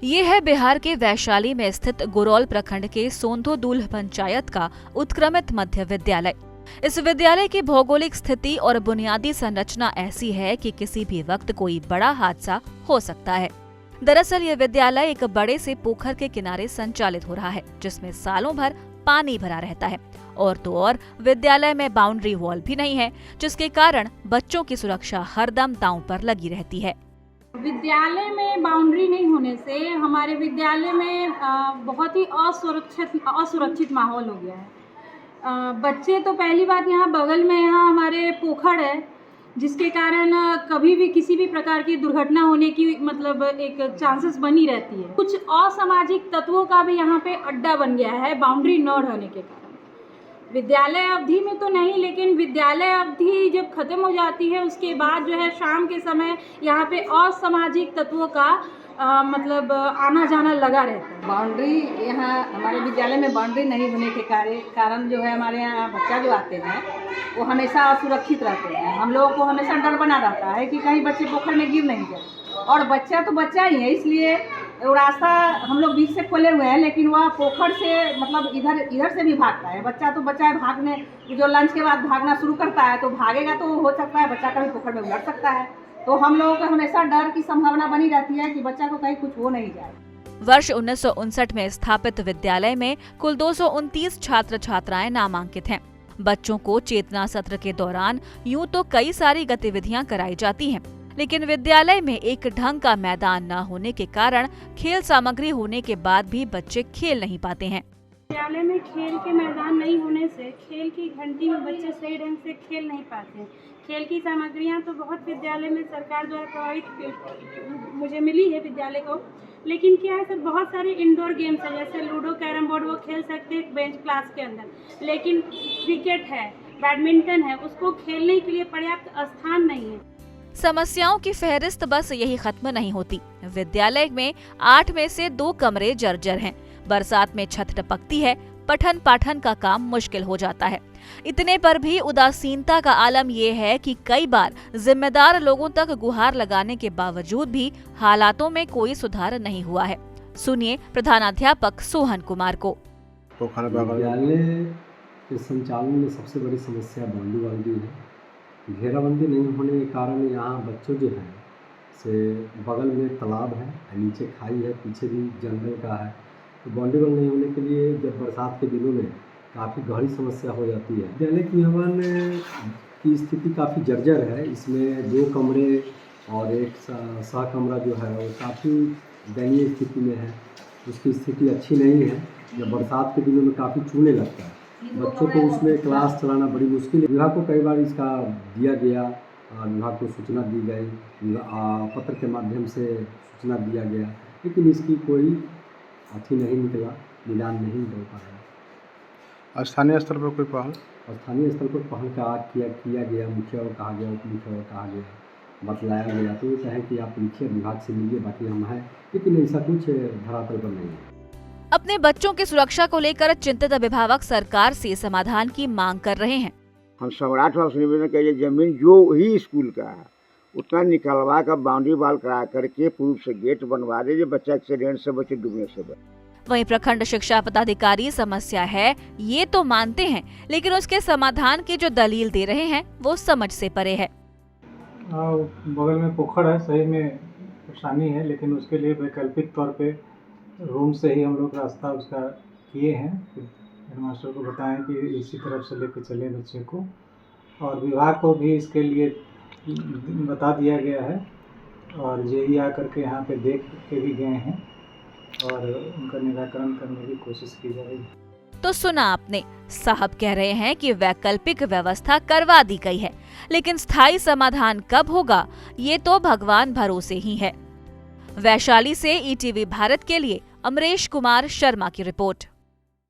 ये है बिहार के वैशाली में स्थित गुरौल प्रखंड के सोंधोदुल्ह पंचायत का उत्क्रमित मध्य विद्यालय। इस विद्यालय की भौगोलिक स्थिति और बुनियादी संरचना ऐसी है कि किसी भी वक्त कोई बड़ा हादसा हो सकता है। दरअसल ये विद्यालय एक बड़े से पोखर के किनारे संचालित हो रहा है, जिसमें सालों भर पानी भरा रहता है। और तो और विद्यालय में बाउंड्री वॉल भी नहीं है, जिसके कारण बच्चों की सुरक्षा हरदम दांव पर लगी रहती है। विद्यालय में बाउंड्री नहीं होने से हमारे विद्यालय में बहुत ही असुरक्षित माहौल हो गया है। बच्चे तो पहली बात यहाँ बगल में हमारे पोखर है, जिसके कारण कभी भी किसी भी प्रकार की दुर्घटना होने की मतलब एक चांसेस बनी रहती है। कुछ असामाजिक तत्वों का भी यहाँ पे अड्डा बन गया है बाउंड्री न रहने के कारण। विद्यालय अवधि में तो नहीं, लेकिन विद्यालय अवधि जब खत्म हो जाती है उसके बाद जो है शाम के समय यहाँ पे असामाजिक तत्वों का मतलब आना जाना लगा रहता है। बाउंड्री यहाँ हमारे विद्यालय में बाउंड्री नहीं होने के कारण जो है हमारे यहाँ बच्चा जो आते हैं वो हमेशा असुरक्षित रहते हैं। हम लोगों को हमेशा डर बना रहता है कि कहीं बच्चे पोखर में गिर नहीं जाए। और बच्चा तो बच्चा ही है, इसलिए वो रास्ता हम लोग बीच से खोले हुए हैं, लेकिन वह पोखर से मतलब इधर से भी भागता है। बच्चा तो बच्चा है, भागने जो लंच के बाद भागना शुरू करता है तो भागेगा तो हो सकता है बच्चा कभी पोखर में उलट सकता है। तो हम लोगों को हमेशा डर की संभावना बनी रहती है कि बच्चा को कहीं कुछ हो नहीं जाए। वर्ष 1959 में स्थापित विद्यालय में कुल 229 छात्र छात्राएं नामांकित हैं। बच्चों को चेतना सत्र के दौरान यूं तो कई सारी गतिविधियां कराई जाती हैं, लेकिन विद्यालय में एक ढंग का मैदान न होने के कारण खेल सामग्री होने के बाद भी बच्चे खेल नहीं पाते हैं। विद्यालय में खेल के मैदान नहीं होने से खेल की घंटी में बच्चे सही ढंग से खेल नहीं पाते। खेल की सामग्रियां तो बहुत विद्यालय में सरकार द्वारा प्रभावित मुझे मिली है विद्यालय को, लेकिन क्या है सर, बहुत सारे इंडोर गेम्स है, जैसे लूडो, कैरम बोर्ड, वो खेल सकते हैं बेंच क्लास के अंदर। लेकिन क्रिकेट है, बैडमिंटन है, उसको खेलने के लिए पर्याप्त स्थान नहीं है। समस्याओं की फहरिस्त बस यही खत्म नहीं होती। विद्यालय में 8 में से 2 कमरे जर्जर हैं। बरसात में छत टपकती है, पठन पाठन का काम मुश्किल हो जाता है। इतने पर भी उदासीनता का आलम ये है कि कई बार जिम्मेदार लोगों तक गुहार लगाने के बावजूद भी हालातों में कोई सुधार नहीं हुआ है। सुनिए प्रधानाध्यापक सोहन कुमार को। विद्यालय के संचालन में सबसे बड़ी समस्या बाउंड्री है। घेराबंदी नहीं होने के कारण यहाँ बच्चों जो हैं से बगल में तालाब है, नीचे खाई है, पीछे भी जंगल का है। तो बाउंड्री वॉल नहीं होने के लिए जब बरसात के दिनों में काफ़ी गहरी समस्या हो जाती है। विद्यालय की भवन की स्थिति काफ़ी जर्जर है। इसमें 2 कमरे और एक सह कमरा जो है वो काफ़ी दयनीय स्थिति में है। उसकी स्थिति अच्छी नहीं है। जब बरसात के दिनों में काफ़ी चूने लगता है, बच्चों को उसमें क्लास चलाना बड़ी मुश्किल है। विभाग को कई बार इसका दिया गया, विभाग को सूचना दी गई, पत्र के माध्यम से सूचना दिया गया, लेकिन इसकी कोई अथी नहीं निकला, निदान नहीं हो पाया। स्थानीय स्तर पर कोई पहल? स्थानीय स्तर पर पहल का किया गया, मुखिया को कहा गया, उप मुखिया को कहा गया, बतलाया गया। तो ये कहें कि आप लिखिए, विभाग से मिलिए, बाकी हम हैं, लेकिन ऐसा कुछ धरातल पर नहीं है। अपने बच्चों की सुरक्षा को लेकर चिंतित अभिभावक सरकार से समाधान की मांग कर रहे हैं। हम सम्राट हाउस निवेदन के लिए जमीन जो ही स्कूल का है उतना निकलवा कर बाउंड्री वॉल करा करके पूर्व से गेट बनवा दे, बच्चा एक्सीडेंट से बचे, डूबने से बचे। वहीं प्रखंड शिक्षा पदाधिकारी समस्या है ये तो मानते हैं, लेकिन उसके समाधान की जो दलील दे रहे हैं वो समझ से परे है। बगल में पोखर है, सही में परेशानी है, लेकिन उसके लिए वैकल्पिक तौर पे रूम से ही हम लोग रास्ता उसका किए हैं। हेडमास्टर को बताएं कि इसी तरफ से लेकर चले बच्चे को, और विभाग को भी इसके लिए बता दिया गया है, और जेई आकर के यहाँ पे देख के भी गए हैं और उनका निराकरण करने की कोशिश की जा रही है। तो सुना आपने, साहब कह रहे हैं कि वैकल्पिक व्यवस्था करवा दी गई है, लेकिन स्थायी समाधान कब होगा ये तो भगवान भरोसे ही है। वैशाली से ईटीवी भारत के लिए अमरेश कुमार शर्मा की रिपोर्ट।